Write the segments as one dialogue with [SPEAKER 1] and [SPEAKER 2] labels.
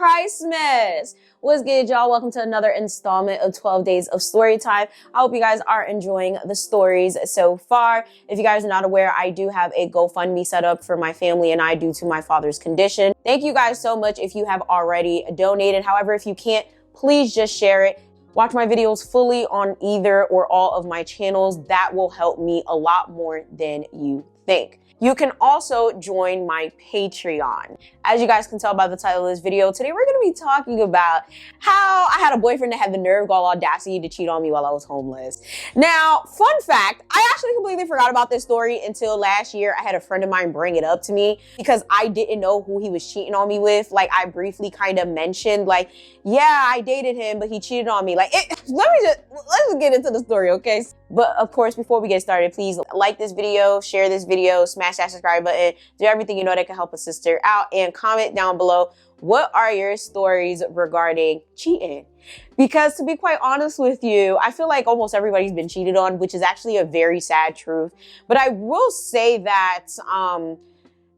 [SPEAKER 1] Christmas. What's good, y'all? Welcome to another installment of 12 Days of Storytime. I hope you guys are enjoying the stories so far. If you guys are not aware, I do have a GoFundMe set up for my family and I due to my father's condition. Thank you guys so much if you have already donated. However, if you can't, please just share it. Watch my videos fully on either or all of my channels. That will help me a lot more than you think. You can also join my Patreon. As you guys can tell by the title of this video, today we're gonna be talking about how I had a boyfriend that had the nerve, gall, audacity to cheat on me while I was homeless. Now, fun fact, I actually completely forgot about this story until last year. I had a friend of mine bring it up to me because I didn't know who he was cheating on me with. Like, I briefly kind of mentioned, like, yeah, I dated him, but he cheated on me. Like, let's just get into the story, okay? But of course, before we get started, please like this video, share this video, smash that subscribe button, do everything you know that can help a sister out, and comment down below, what are your stories regarding cheating? Because to be quite honest with you, I feel like almost everybody's been cheated on, which is actually a very sad truth. But I will say that,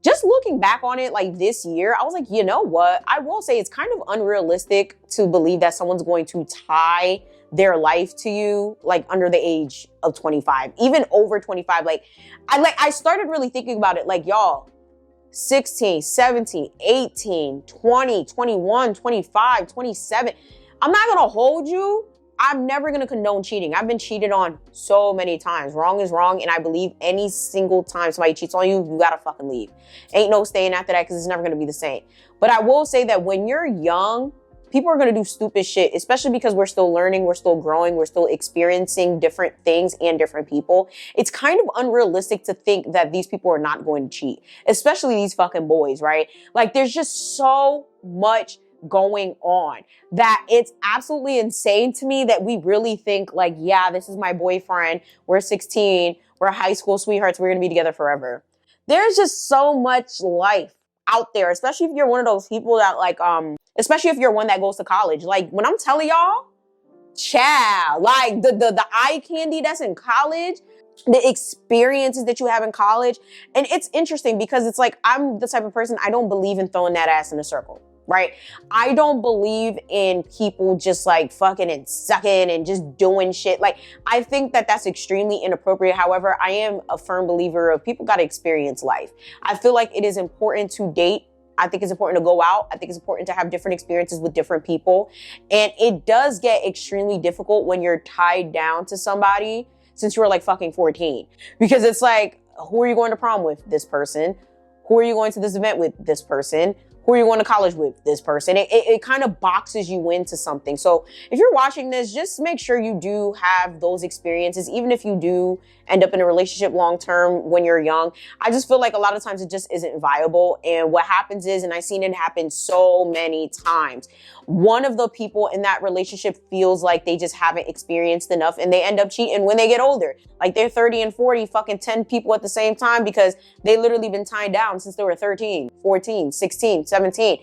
[SPEAKER 1] just looking back on it, like this year, I was like, you know what? I will say it's kind of unrealistic to believe that someone's going to tie their life to you like under the age of 25, even over 25. I started really thinking about it, like, y'all, 16, 17, 18, 20, 21, 25, 27. I'm not gonna hold you. I'm never gonna condone cheating. I've been cheated on so many times. Wrong is wrong, and I believe any single time somebody cheats on you, you gotta fucking leave. Ain't no staying after that, because it's never gonna be the same. But I will say that when you're young, people are gonna do stupid shit, especially because we're still learning, we're still growing, we're still experiencing different things and different people. It's kind of unrealistic to think that these people are not going to cheat, especially these fucking boys, right? Like, there's just so much going on that it's absolutely insane to me that we really think like, yeah, this is my boyfriend, we're 16, we're high school sweethearts, we're gonna be together forever. There's just so much life out there, especially if you're one of those people that like, especially if you're one that goes to college. Like, when I'm telling y'all, child, like the eye candy that's in college, the experiences that you have in college. And it's interesting because it's like, I'm the type of person, I don't believe in throwing that ass in a circle, right? I don't believe in people just like fucking and sucking and just doing shit. Like, I think that that's extremely inappropriate. However, I am a firm believer of people got to experience life. I feel like it is important to date. I think it's important to go out. I think it's important to have different experiences with different people. And it does get extremely difficult when you're tied down to somebody since you were like fucking 14. Because it's like, who are you going to prom with? This person. Who are you going to this event with? This person. Who are you going to college with? This person. It kind of boxes you into something. So if you're watching this, just make sure you do have those experiences, even if you do end up in a relationship long-term when you're young. I just feel like a lot of times it just isn't viable. And what happens is, and I've seen it happen so many times, one of the people in that relationship feels like they just haven't experienced enough and they end up cheating when they get older. Like, they're 30 and 40, fucking 10 people at the same time because they literally been tied down since they were 13, 14, 16, 17.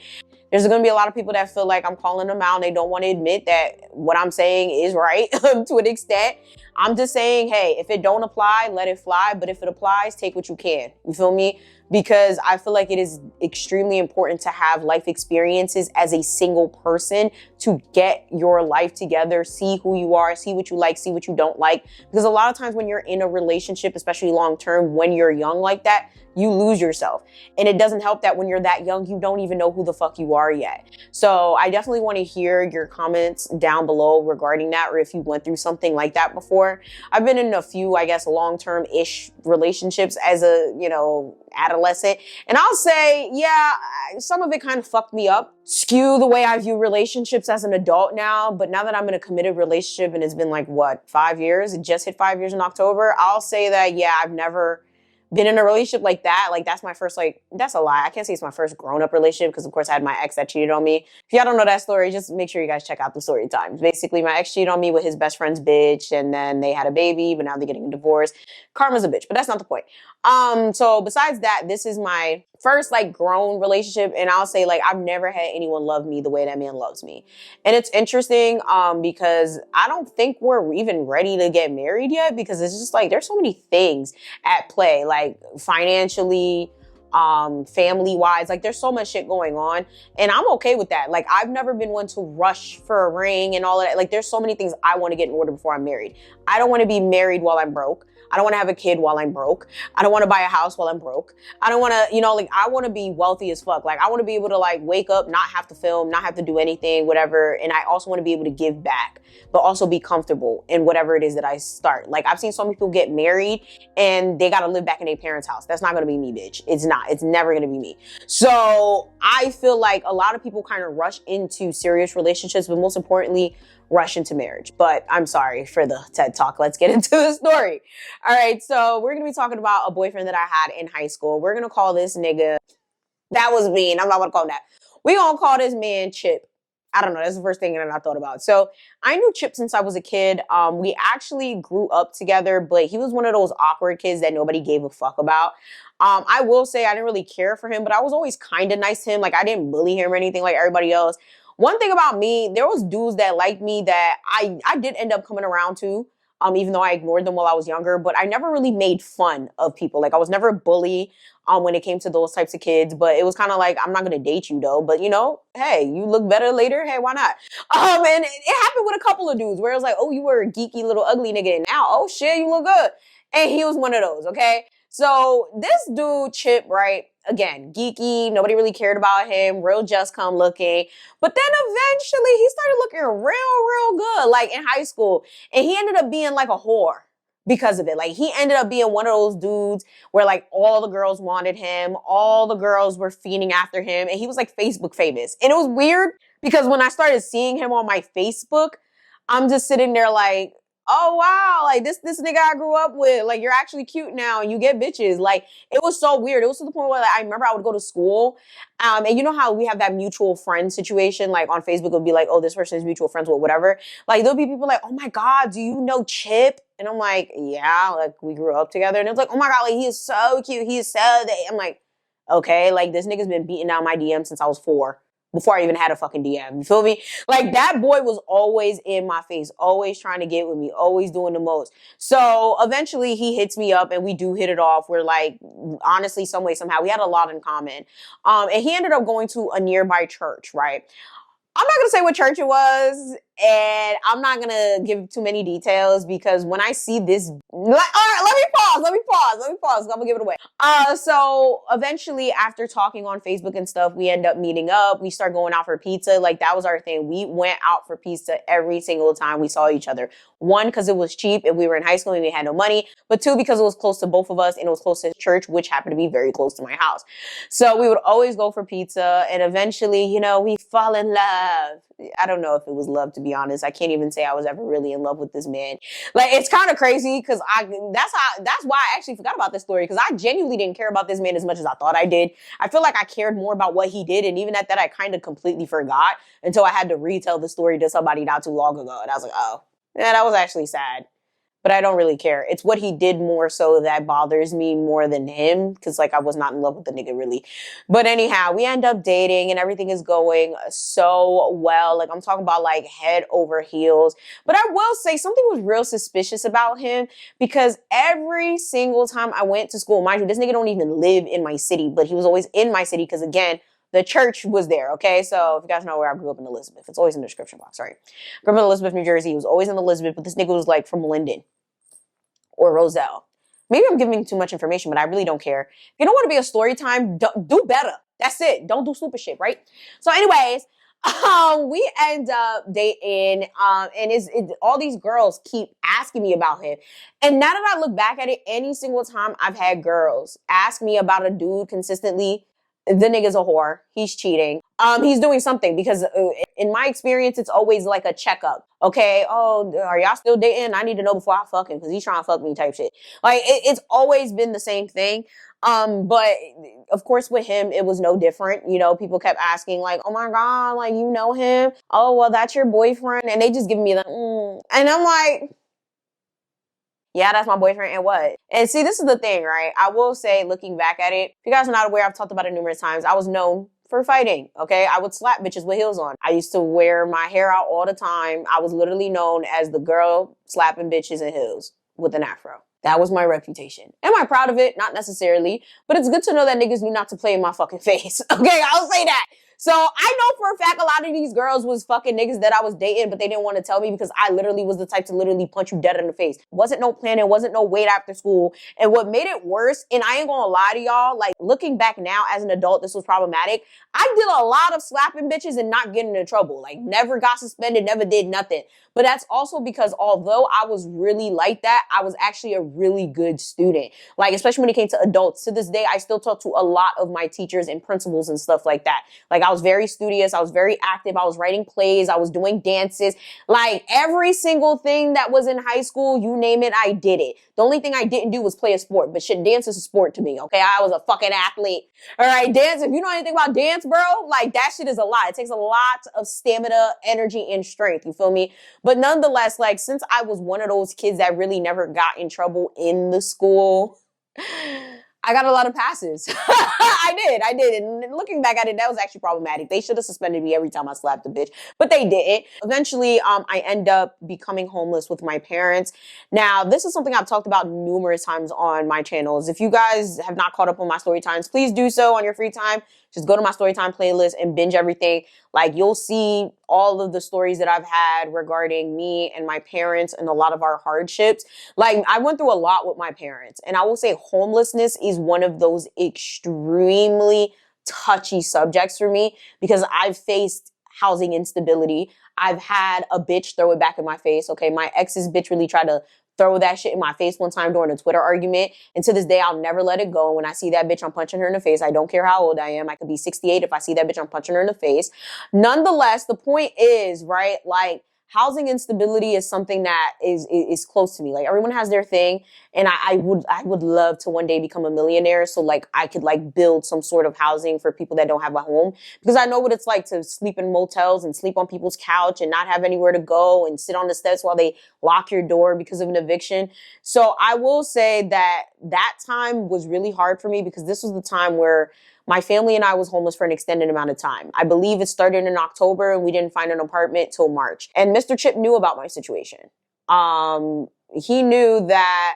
[SPEAKER 1] There's going to be a lot of people that feel like I'm calling them out and they don't want to admit that what I'm saying is right to an extent. I'm just saying, hey, if it don't apply, let it fly. But if it applies, take what you can. You feel me? Because I feel like it is extremely important to have life experiences as a single person to get your life together, see who you are, see what you like, see what you don't like. Because a lot of times when you're in a relationship, especially long term, when you're young like that, you lose yourself. And it doesn't help that when you're that young, you don't even know who the fuck you are yet. So I definitely want to hear your comments down below regarding that, or if you went through something like that before. I've been in a few, I guess, long-term-ish relationships as a, adolescent. And I'll say, yeah, some of it kind of fucked me up, skew the way I view relationships as an adult now. But now that I'm in a committed relationship and it's been like, what, 5 years? It just hit 5 years in October. I'll say that, yeah, I've never been in a relationship like that. Like, that's my first, that's a lie. I can't say it's my first grown-up relationship because, of course, I had my ex that cheated on me. If y'all don't know that story, just make sure you guys check out the story times. Basically, my ex cheated on me with his best friend's bitch, and then they had a baby, but now they're getting a divorce. Karma's a bitch, but that's not the point. So besides that, this is my first grown relationship, and I'll say I've never had anyone love me the way that man loves me. And it's interesting because I don't think we're even ready to get married yet, because it's just there's so many things at play, financially, family wise. Like there's so much shit going on, and I'm okay with that. Like I've never been one to rush for a ring and all of that. Like there's so many things I want to get in order before I'm married. I don't want to be married while I'm broke. I don't want to have a kid while I'm broke. I don't want to buy a house while I'm broke. I don't want to, like I want to be wealthy as fuck. Like I want to be able to like wake up, not have to film, not have to do anything, whatever. And I also want to be able to give back, but also be comfortable in whatever it is that I start. Like I've seen so many people get married and they got to live back in their parents' house. That's not going to be me, bitch. It's not. It's never going to be me. So I feel like a lot of people kind of rush into serious relationships, but most importantly, rush into marriage. But I'm sorry for the TED Talk. Let's get into the story. All right, so we're going to be talking about a boyfriend that I had in high school. We're going to call this nigga, that was mean. I'm not going to call him that. We're going to call this man Chip. I don't know. That's the first thing that I thought about. So I knew Chip since I was a kid. We actually grew up together, but he was one of those awkward kids that nobody gave a fuck about. I will say I didn't really care for him, but I was always kind of nice to him. Like I didn't bully him or anything like everybody else. One thing about me, there was dudes that liked me that I did end up coming around to, even though I ignored them while I was younger, but I never really made fun of people. Like I was never a bully when it came to those types of kids, but it was kind of like, I'm not going to date you though, but hey, you look better later. Hey, why not? And it happened with a couple of dudes where it was like, oh, you were a geeky little ugly nigga, and now, oh shit, you look good. And he was one of those, okay? So this dude, Chip, right? Again, geeky, nobody really cared about him, real just come looking. But then eventually he started looking real good, like in high school. And he ended up being like a whore because of it. Like he ended up being one of those dudes where like all the girls wanted him, all the girls were fiending after him, and he was like Facebook famous. And it was weird because when I started seeing him on my Facebook, I'm just sitting there like, oh wow, like this nigga I grew up with, like you're actually cute now and you get bitches. Like it was so weird. It was to the point where like, I remember I would go to school, and you know how we have that mutual friend situation, like on Facebook it would be like, oh, this person is mutual friends with whatever. Like there'll be people like, oh my God, do you know Chip? And I'm like, yeah, like we grew up together. And it's like, oh my God, like he is so cute. He is so, I'm like, okay, like this nigga's been beating down my DM since I was 4. Before I even had a fucking DM. You feel me? Like that boy was always in my face, always trying to get with me, always doing the most. So eventually he hits me up and we do hit it off. We're like, honestly, some way, somehow, we had a lot in common. And he ended up going to a nearby church, right? I'm not going to say what church it was, and I'm not going to give too many details because when I see this, all right, let me pause. I'm going to give it away. So eventually after talking on Facebook and stuff, we end up meeting up. We start going out for pizza. Like that was our thing. We went out for pizza every single time we saw each other. 1, because it was cheap and we were in high school and we had no money, but 2, because it was close to both of us and it was close to church, which happened to be very close to my house. So we would always go for pizza, and eventually, we fall in love. I don't know if it was love, to be honest. I can't even say I was ever really in love with this man. Like it's kind of crazy because that's why I actually forgot about this story, because I genuinely didn't care about this man as much as I thought I did. I feel like I cared more about what he did, and even at that I kind of completely forgot until I had to retell the story to somebody not too long ago, and I was like, oh, yeah, that was actually sad. But I don't really care. It's what he did more so that bothers me more than him, because like I was not in love with the nigga really. But anyhow, we end up dating and everything is going so well. Like I'm talking about like head over heels. But I will say something was real suspicious about him, because every single time I went to school, mind you, this nigga don't even live in my city, but he was always in my city because again, the church was there, okay? So if you guys know where I grew up in Elizabeth, it's always in the description box, sorry. Grew up in Elizabeth, New Jersey. He was always in Elizabeth, but this nigga was like from Linden or Roselle. Maybe I'm giving too much information, but I really don't care. If you don't want to be a story time, do better. That's it. Don't do stupid shit, right? So anyways, we end up dating, and all these girls keep asking me about him. And now that I look back at it, any single time I've had girls ask me about a dude consistently, the nigga's a whore. He's cheating. He's doing something, because in my experience, it's always like a checkup. Okay. Oh, are y'all still dating? I need to know before I fuck him because he's trying to fuck me type shit. Like it's always been the same thing. But of course with him, it was no different. People kept asking like, oh my God, like, you know him? Oh, well, that's your boyfriend. And they just give me the, And I'm like, yeah, that's my boyfriend, and what? And see, this is the thing, right? I will say, looking back at it, if you guys are not aware, I've talked about it numerous times. I was known for fighting, okay? I would slap bitches with heels on. I used to wear my hair out all the time. I was literally known as the girl slapping bitches in heels with an afro. That was my reputation. Am I proud of it? Not necessarily, but it's good to know that niggas knew not to play in my fucking face. Okay, I'll say that. So I know for a fact a lot of these girls was fucking niggas that I was dating, but they didn't want to tell me because I literally was the type to literally punch you dead in the face. Wasn't no planning, wasn't no wait after school. And what made it worse, and I ain't gonna lie to y'all, like looking back now as an adult, this was problematic. I did a lot of slapping bitches and not getting in trouble. Like never got suspended, never did nothing. But that's also because although I was really like that, I was actually a really good student. Like, especially when it came to adults. To this day, I still talk to a lot of my teachers and principals and stuff like that. Like, I was very studious. I was very active. I was writing plays. I was doing dances. Like, every single thing that was in high school, you name it, I did it. The only thing I didn't do was play a sport. But shit, dance is a sport to me, okay? I was a fucking athlete. All right, dance. If you know anything about dance, bro, like, that shit is a lot. It takes a lot of stamina, energy, and strength. You feel me? But nonetheless, like, since I was one of those kids that really never got in trouble in the school, I got a lot of passes. I did. And looking back at it, that was actually problematic. They should have suspended me every time I slapped a bitch, but they didn't. Eventually, I end up becoming homeless with my parents. Now, this is something I've talked about numerous times on my channels. If you guys have not caught up on my story times, please do so on your free time. Just go to my storytime playlist and binge everything. Like, you'll see all of the stories that I've had regarding me and my parents and a lot of our hardships. Like, I went through a lot with my parents, and I will say homelessness is one of those extremely touchy subjects for me because I've faced housing instability. I've had a bitch throw it back in my face. Okay, my ex's bitch really tried to throw that shit in my face one time during a Twitter argument. And to this day, I'll never let it go. When I see that bitch, I'm punching her in the face. I don't care how old I am. I could be 68. If I see that bitch, I'm punching her in the face. Nonetheless, the point is, right, like, housing instability is something that is close to me. Like, everyone has their thing, and I would love to one day become a millionaire so like I could like build some sort of housing for people that don't have a home, because I know what it's like to sleep in motels and sleep on people's couch and not have anywhere to go and sit on the steps while they lock your door because of an eviction. So I will say that that time was really hard for me because this was the time where my family and I was homeless for an extended amount of time. I believe it started in October and we didn't find an apartment till March. And Mr. Chip knew about my situation. He knew that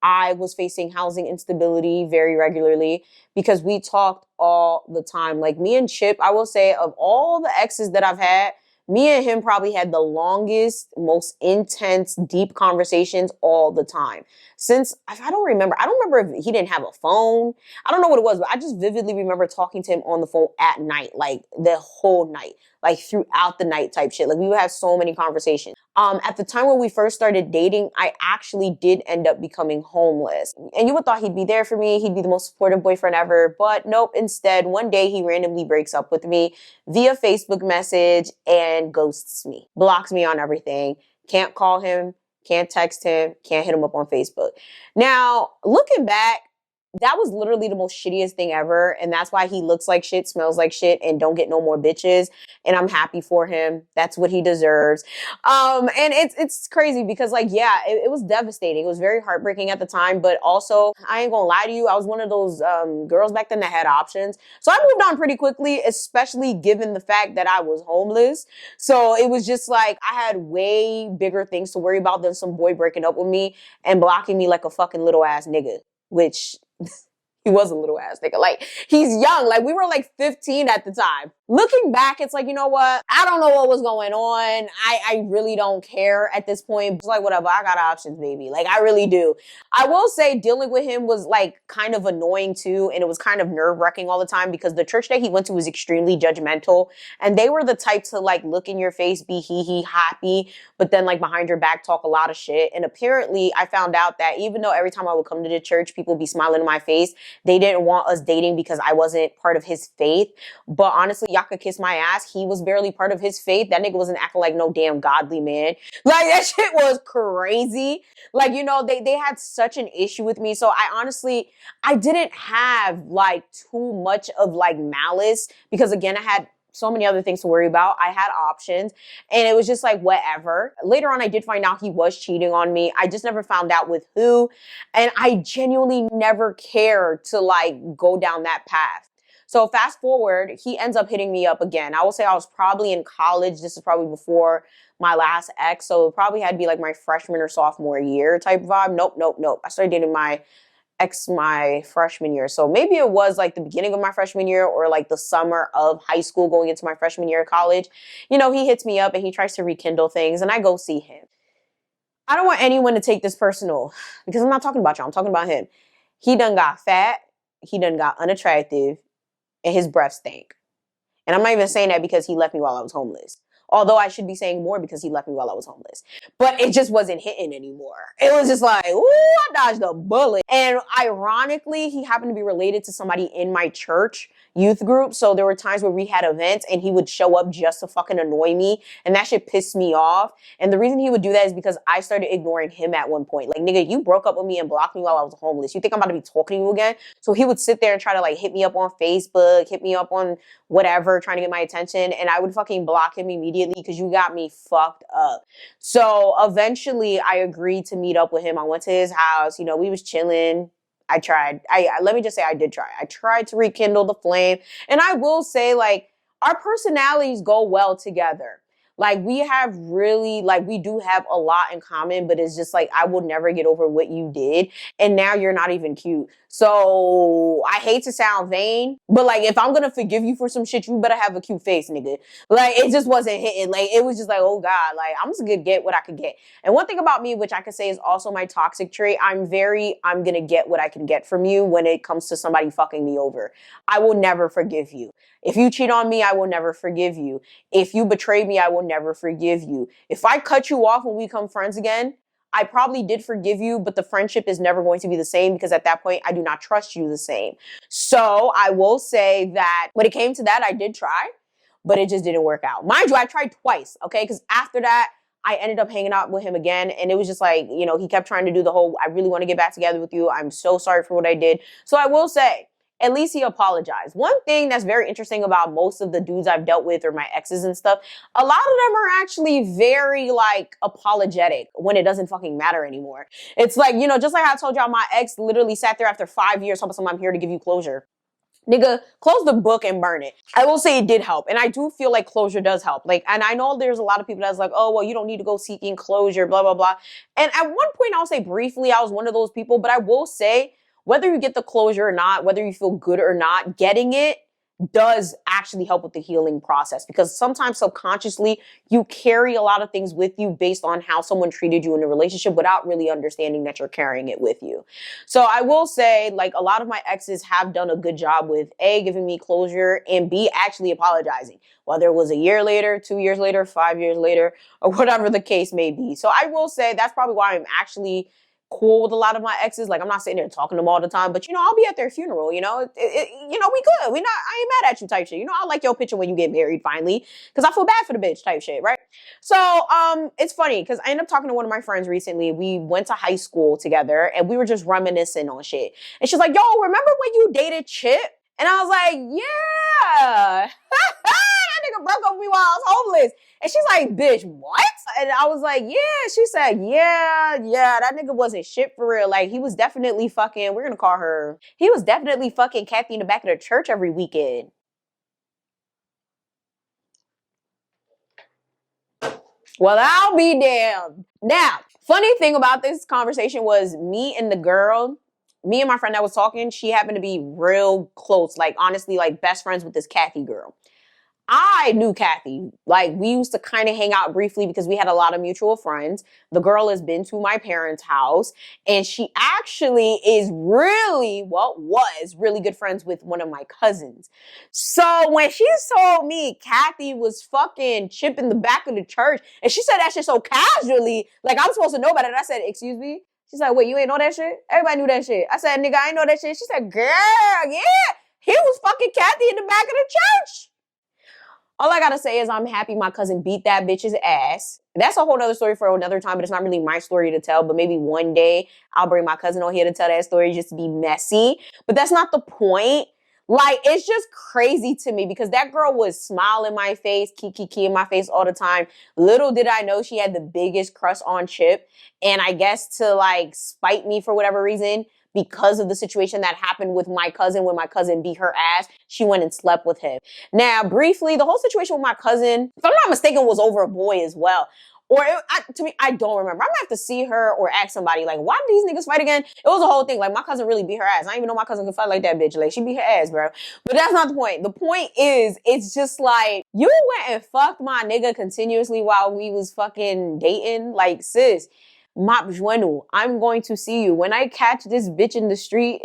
[SPEAKER 1] I was facing housing instability very regularly because we talked all the time. Like, me and Chip, I will say, of all the exes that I've had, me and him probably had the longest, most intense, deep conversations all the time. Since, I don't remember if he didn't have a phone. I don't know what it was, but I just vividly remember talking to him on the phone at night, like the whole night, like throughout the night type shit. Like, we would have so many conversations. At the time when we first started dating, I actually did end up becoming homeless. And you would thought he'd be there for me. He'd be the most supportive boyfriend ever. But nope, instead, one day he randomly breaks up with me via Facebook message and ghosts me. Blocks me on everything. Can't call him, can't text him, can't hit him up on Facebook. Now, looking back, that was literally the most shittiest thing ever. And that's why he looks like shit, smells like shit, and don't get no more bitches. And I'm happy for him. That's what he deserves. And it's crazy because, like, yeah, it was devastating. It was very heartbreaking at the time. But also, I ain't gonna lie to you, I was one of those girls back then that had options. So I moved on pretty quickly, especially given the fact that I was homeless. So it was just like I had way bigger things to worry about than some boy breaking up with me and blocking me like a fucking little ass nigga, which he was a little ass nigga. Like, he's young. Like, we were like 15 at the time. Looking back, it's like, you know what? I don't know what was going on. I really don't care at this point. It's like, whatever. I got options, baby. Like, I really do. I will say dealing with him was like kind of annoying too. And it was kind of nerve wracking all the time because the church that he went to was extremely judgmental. And they were the type to like look in your face, be hee happy, but then like behind your back talk a lot of shit. And apparently I found out that even though every time I would come to the church, people would be smiling in my face, they didn't want us dating because I wasn't part of his faith. But honestly, y'all could kiss my ass. He was barely part of his faith. That nigga wasn't acting like no damn godly man. Like, that shit was crazy. Like, you know, they had such an issue with me. So I didn't have like too much of like malice because, again, I had so many other things to worry about. I had options and it was just like, whatever. Later on, I did find out he was cheating on me. I just never found out with who. And I genuinely never cared to like go down that path. So fast forward, he ends up hitting me up again. I will say I was probably in college. This is probably before my last ex. So it probably had to be like my freshman or sophomore year type vibe. Nope. I started dating my ex my freshman year. So maybe it was like the beginning of my freshman year or like the summer of high school going into my freshman year of college. You know, he hits me up and he tries to rekindle things and I go see him. I don't want anyone to take this personal because I'm not talking about you. I'm talking about him. He done got fat. He done got unattractive and his breath stank. And I'm not even saying that because he left me while I was homeless. Although I should be saying more because he left me while I was homeless. But it just wasn't hitting anymore. It was just like, ooh, I dodged a bullet. And ironically, he happened to be related to somebody in my church youth group. So there were times where we had events and he would show up just to fucking annoy me. And that shit pissed me off. And the reason he would do that is because I started ignoring him at one point. Like, nigga, you broke up with me and blocked me while I was homeless. You think I'm about to be talking to you again? So he would sit there and try to like hit me up on Facebook, hit me up on whatever, trying to get my attention. And I would fucking block him immediately because you got me fucked up. So eventually I agreed to meet up with him. I went to his house. You know, we was chilling. I tried. Let me just say I did try. I tried to rekindle the flame. And I will say, like, our personalities go well together. Like, we have really, like, we do have a lot in common, but it's just like, I will never get over what you did. And now you're not even cute. So I hate to sound vain, but like, if I'm gonna forgive you for some shit, you better have a cute face, nigga. Like, it just wasn't hitting. Like, it was just like, oh God, like, I'm just gonna get what I could get. And one thing about me, which I could say is also my toxic trait, I'm gonna get what I can get from you when it comes to somebody fucking me over. I will never forgive you. If you cheat on me, I will never forgive you. If you betray me, I will never forgive you. If I cut you off when we become friends again, I probably did forgive you, but the friendship is never going to be the same because at that point, I do not trust you the same. So I will say that when it came to that, I did try, but it just didn't work out. Mind you, I tried twice, okay? Because after that, I ended up hanging out with him again. And it was just like, you know, he kept trying to do the whole, I really want to get back together with you. I'm so sorry for what I did. So I will say, at least he apologized. One thing that's very interesting about most of the dudes I've dealt with or my exes and stuff, a lot of them are actually very like apologetic when it doesn't fucking matter anymore. It's like, you know, just like I told y'all, my ex literally sat there after 5 years talking about I'm here to give you closure. Nigga, close the book and burn it. I will say it did help. And I do feel like closure does help. Like, and I know there's a lot of people that's like, oh, well, you don't need to go seeking closure, blah, blah, blah. And at one point, I'll say briefly, I was one of those people, but I will say, whether you get the closure or not, whether you feel good or not, getting it does actually help with the healing process because sometimes subconsciously you carry a lot of things with you based on how someone treated you in a relationship without really understanding that you're carrying it with you. So I will say, like, a lot of my exes have done a good job with A, giving me closure, and B, actually apologizing, whether it was a year later, 2 years later, 5 years later, or whatever the case may be. So I will say that's probably why I'm actually cool with a lot of my exes. Like, I'm not sitting there talking to them all the time, but, you know, I'll be at their funeral, you know, you know, we good. I ain't mad at you type shit. You know, I like your picture when you get married finally, because I feel bad for the bitch type shit, right? So, it's funny, because I ended up talking to one of my friends recently. We went to high school together, and we were just reminiscing on shit. And she's like, yo, remember when you dated Chip? And I was like, yeah. That nigga broke up with me while I was homeless. And she's like, bitch, what? And I was like, yeah. She said, yeah, that nigga wasn't shit for real. Like, he was definitely fucking, we're gonna call her, he was definitely fucking Kathy in the back of the church every weekend. Well, I'll be damned. Now, funny thing about this conversation was me and my friend that was talking, she happened to be real close. Like, honestly, like best friends with this Kathy girl. I knew Kathy. Like, we used to kind of hang out briefly because we had a lot of mutual friends. The girl has been to my parents' house, and she actually was really good friends with one of my cousins. So when she told me Kathy was fucking Chip in the back of the church, and she said that shit so casually, like I'm supposed to know about it. I said, excuse me? She's like, wait, you ain't know that shit? Everybody knew that shit. I said, nigga, I ain't know that shit. She said, girl, yeah, he was fucking Kathy in the back of the church. All I gotta say is I'm happy my cousin beat that bitch's ass. That's a whole other story for another time, but it's not really my story to tell. But maybe one day I'll bring my cousin on here to tell that story just to be messy. But that's not the point. Like, it's just crazy to me because that girl would smile in my face, kiki in my face all the time. Little did I know she had the biggest crush on Chip. And I guess to like spite me for whatever reason, because of the situation that happened with my cousin when my cousin beat her ass. She went and slept with him. Now, briefly, the whole situation with my cousin, if I'm not mistaken, was over a boy as well. Or to me, I don't remember. I'm gonna have to see her or ask somebody, like, why did these niggas fight again? It was a whole thing. Like, my cousin really beat her ass. I didn't even know my cousin could fight like that bitch. Like, she beat her ass, bro. But that's not the point. The point is, it's just like, you went and fucked my nigga continuously while we was fucking dating. Like, sis, Mademoiselle, I'm going to see you. When I catch this bitch in the street,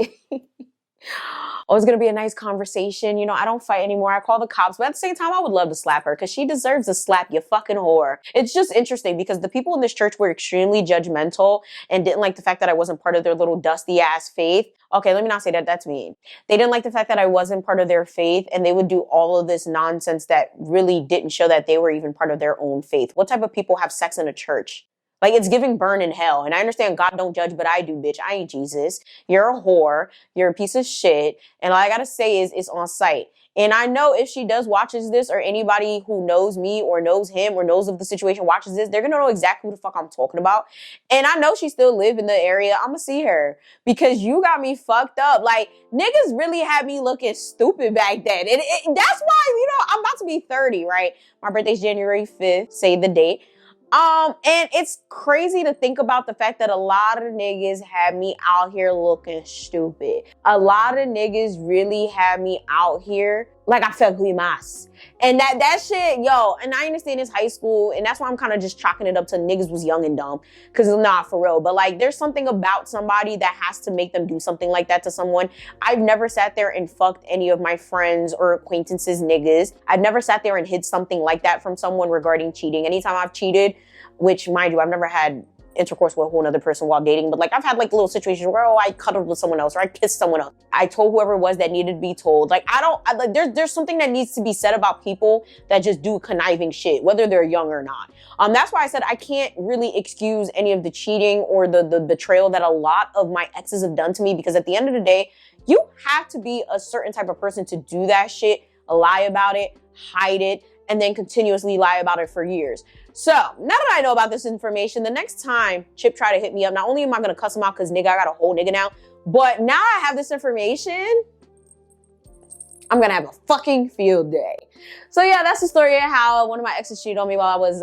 [SPEAKER 1] oh, it's going to be a nice conversation. You know, I don't fight anymore. I call the cops. But at the same time, I would love to slap her because she deserves a slap, you fucking whore. It's just interesting because the people in this church were extremely judgmental and didn't like the fact that I wasn't part of their little dusty ass faith. Okay, let me not say that. That's mean. They didn't like the fact that I wasn't part of their faith, and they would do all of this nonsense that really didn't show that they were even part of their own faith. What type of people have sex in a church? Like, it's giving burn in hell. And I understand God don't judge, but I do, bitch. I ain't Jesus. You're a whore. You're a piece of shit. And all I gotta say is it's on site. And I know if she does watches this, or anybody who knows me or knows him or knows of the situation watches this, they're gonna know exactly who the fuck I'm talking about. And I know she still live in the area. I'm gonna see her because you got me fucked up. Like, niggas really had me looking stupid back then. And that's why, you know, I'm about to be 30, right? My birthday's January 5th. Say the date. And it's crazy to think about the fact that a lot of niggas had me out here looking stupid. A lot of niggas really had me out here like I felt mas. And that shit, yo, and I understand it's high school, and that's why I'm kind of just chalking it up to niggas was young and dumb. Cause nah, for real. But like, there's something about somebody that has to make them do something like that to someone. I've never sat there and fucked any of my friends or acquaintances niggas. I've never sat there and hid something like that from someone regarding cheating. Anytime I've cheated, which mind you, I've never had intercourse with a whole other person while dating, but like I've had like little situations where, oh, I cuddled with someone else or I kissed someone else. I told whoever it was that needed to be told. Like there's something that needs to be said about people that just do conniving shit, whether they're young or not. That's why I said I can't really excuse any of the cheating or the betrayal that a lot of my exes have done to me, because at the end of the day, you have to be a certain type of person to do that shit, lie about it, hide it, and then continuously lie about it for years. So now that I know about this information, the next time Chip try to hit me up, not only am I going to cuss him out because nigga, I got a whole nigga now, but now I have this information, I'm going to have a fucking field day. So yeah, that's the story of how one of my exes cheated on me while I was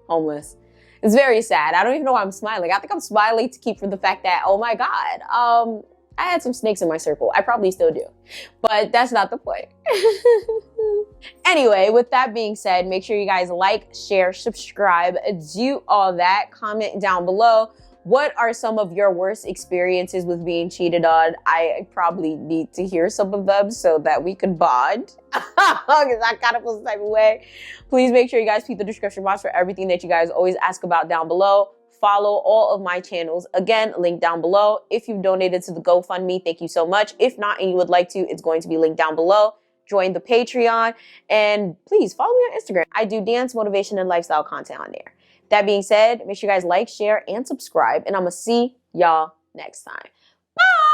[SPEAKER 1] homeless. It's very sad. I don't even know why I'm smiling. I think I'm smiling to keep from the fact that, oh my God, I had some snakes in my circle. I probably still do, but that's not the point. Anyway, with that being said, make sure you guys like, share, subscribe, do all that. Comment down below. What are some of your worst experiences with being cheated on? I probably need to hear some of them so that we could bond. Because I kind of feel the type of way. Please make sure you guys keep the description box for everything that you guys always ask about down below. Follow all of my channels. Again, link down below. If you've donated to the GoFundMe, thank you so much. If not, and you would like to, it's going to be linked down below. Join the Patreon, and please follow me on Instagram. I do dance, motivation, and lifestyle content on there. That being said, make sure you guys like, share, and subscribe, and I'm gonna see y'all next time. Bye!